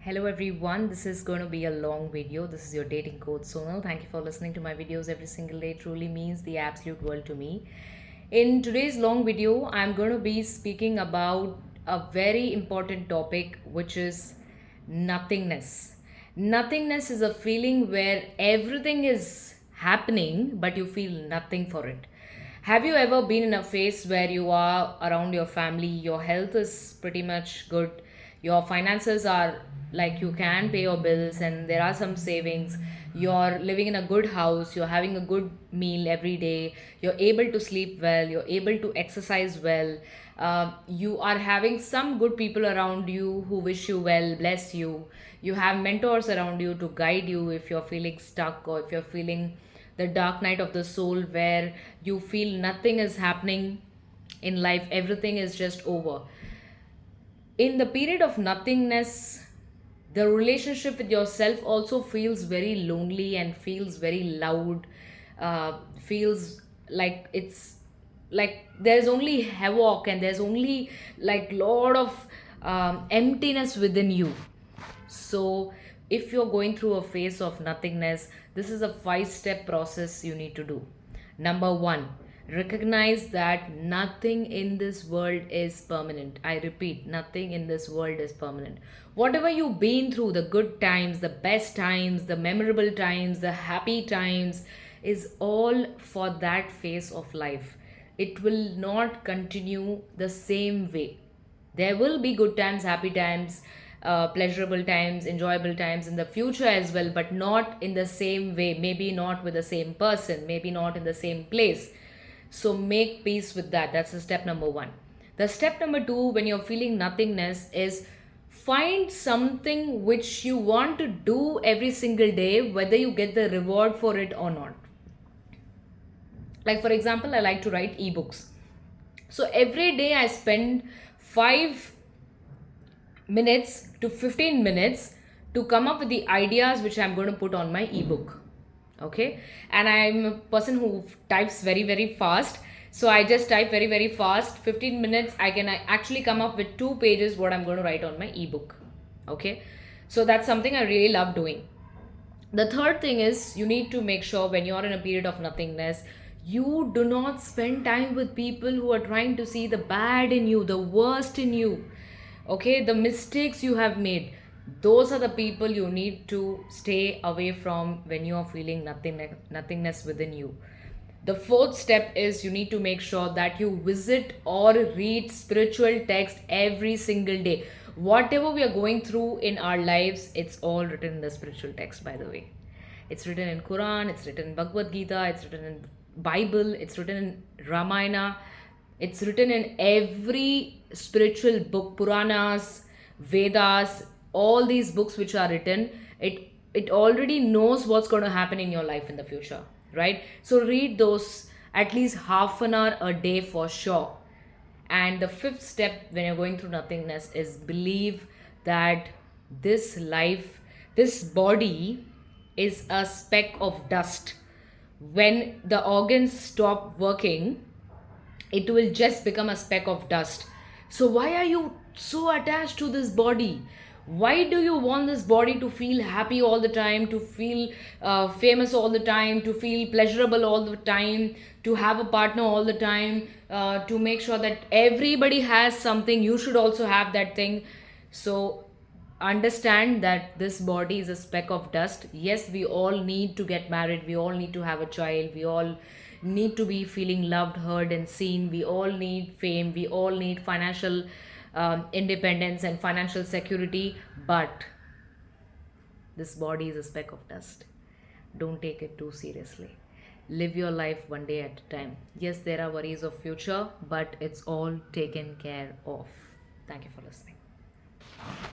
Hello everyone, this is going to be a long video. This is your dating coach Sonal. Thank you for listening to my videos every single day. It truly means the absolute world to me. In today's long video, I'm going to be speaking about a very important topic, which is nothingness. Nothingness is a feeling where everything is happening, but you feel nothing for it. Have you ever been in a phase where you are around your family, your health is pretty much good, your finances are like you can pay your bills, and there are some savings, you're living in a good house, you're having a good meal every day, you're able to sleep well, you're able to exercise well, you are having some good people around you who wish you well, bless you, you have mentors around you to guide you if you're feeling stuck or if you're feeling the dark night of the soul where you feel nothing is happening in life, everything is just over. In the period of nothingness, the relationship with yourself also feels very lonely and feels very loud, feels like it's like there's only havoc and there's only like lot of emptiness within you. So if you're going through a phase of nothingness, this is a 5 step process you need to do. Number 1, recognize that nothing in this world is permanent. I repeat, nothing in this world is permanent. Whatever you've been through, the good times, the best times, the memorable times, the happy times, is all for that phase of life. It will not continue the same way. There will be good times, happy times, pleasurable times, enjoyable times in the future as well, but not in the same way, maybe not with the same person, maybe not in the same place. So make peace with that. That's the step number 1. The step number 2, when you're feeling nothingness, is find something which you want to do every single day, whether you get the reward for it or not. Like, for example, I like to write ebooks. So every day I spend 5 minutes to 15 minutes to come up with the ideas which I'm going to put on my ebook. Okay, and I'm a person who types very, very fast. So I just type very, very fast. 15 minutes, I can actually come up with 2 pages what I'm going to write on my ebook. Okay, so that's something I really love doing. The third thing is you need to make sure when you're in a period of nothingness, you do not spend time with people who are trying to see the bad in you, the worst in you. Okay, the mistakes you have made, those are the people you need to stay away from when you are feeling nothingness within you. The fourth step is you need to make sure that you visit or read spiritual text every single day. Whatever we are going through in our lives, it's all written in the spiritual text, by the way. It's written in Quran, it's written in Bhagavad Gita, it's written in Bible, it's written in Ramayana, it's written in every spiritual book, Puranas, Vedas, all these books which are written, it already knows what's going to happen in your life in the future, right? So read those at least half an hour a day for sure. And the fifth step when you're going through nothingness is believe that this life, this body is a speck of dust. When the organs stop working, it will just become a speck of dust. So why are you so attached to this body? Why do you want this body to feel happy all the time, to feel famous all the time, to feel pleasurable all the time, to have a partner all the time, to make sure that everybody has something, you should also have that thing. So understand that this body is a speck of dust. Yes, we all need to get married, we all need to have a child, we all need to be feeling loved, heard, and seen, we all need fame, we all need financial independence and financial security, but this body is a speck of dust. Don't take it too seriously. Live your life one day at a time. Yes, there are worries of future, but it's all taken care of. Thank you for listening.